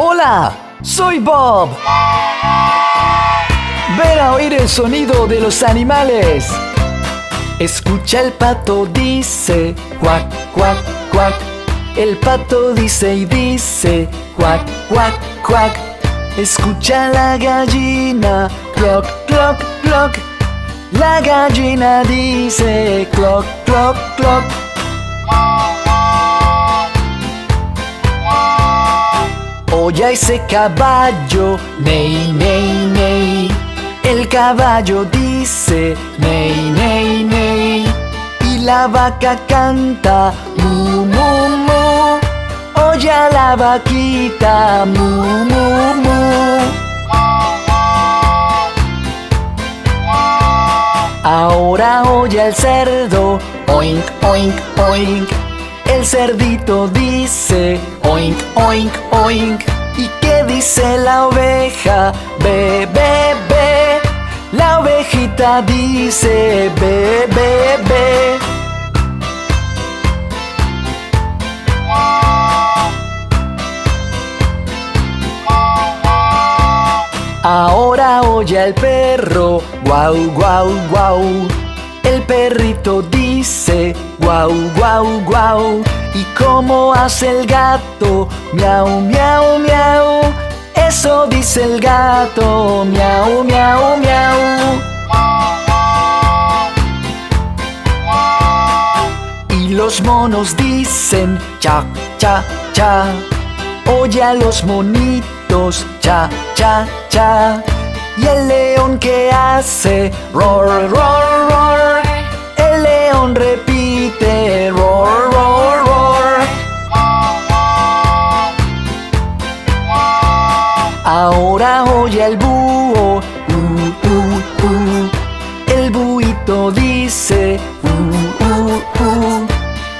Hola, soy Bob. Ven a oír el sonido de los animales. Escucha, el pato dice cuac, cuac, cuac. El pato dice y dice cuac, cuac, cuac. Escucha, la gallina cloc, cloc, cloc. La gallina dice cloc, cloc, cloc. Oye ese caballo, ney, ney, ney. El caballo dice ney, ney, ney. Y la vaca canta mu, mu, mu. Oye a la vaquita mu, mu, mu. Ahora oye al cerdo, oink, oink, oink. El cerdito dice oink, oink, oink. ¿Y qué dice la oveja? Be, be, be. La ovejita dice be, be, be. Ahora oye al perro, guau, guau, guau. El perrito dice guau, guau, guau. ¿Y cómo hace el gato? Miau, miau, miau. Eso dice el gato, miau, miau, miau. Y los monos dicen cha, cha, cha. Oye a los monitos, cha, cha, cha. Y el león que hace roar, roar, roar. El león repite roar, roar, roar. Ahora oye el búho, el buito dice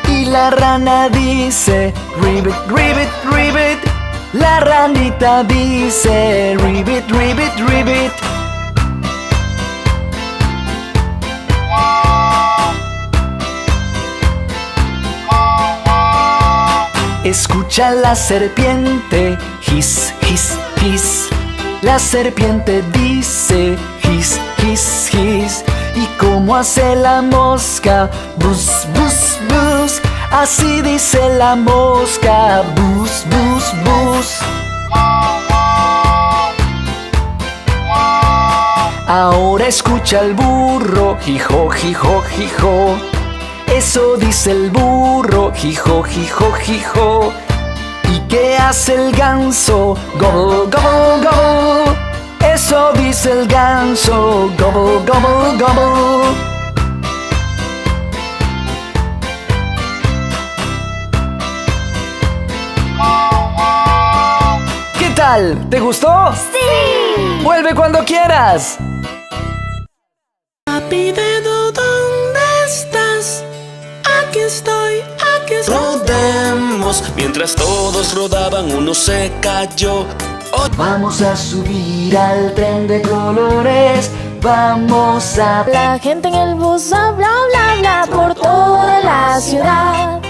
y la rana dice ribbit, ribbit, ribbit. La ranita dice ribbit, ribbit, ribbit. Escucha la serpiente, hiss, hiss, hiss. La serpiente dice hiss, hiss, hiss. ¿Y cómo hace la mosca? Bus, bus, bus. Así dice la mosca, bus, bus, bus. Ahora escucha el burro, jijo, jijo, jijo. Eso dice el burro, jijo, jijo, jijo. ¿Y qué hace el ganso? Gobble, gobble, gobble. Eso dice el ganso, gobble, gobble, gobble. ¿Qué tal? ¿Te gustó? ¡Sí! ¡Vuelve cuando quieras! Papi dedo, ¿dónde estás? Aquí estoy, aquí estoy. Rodemos, mientras todos rodaban uno se cayó. Vamos a subir al tren de colores. Vamos a... La gente en el bus habla, bla, bla, por toda la ciudad.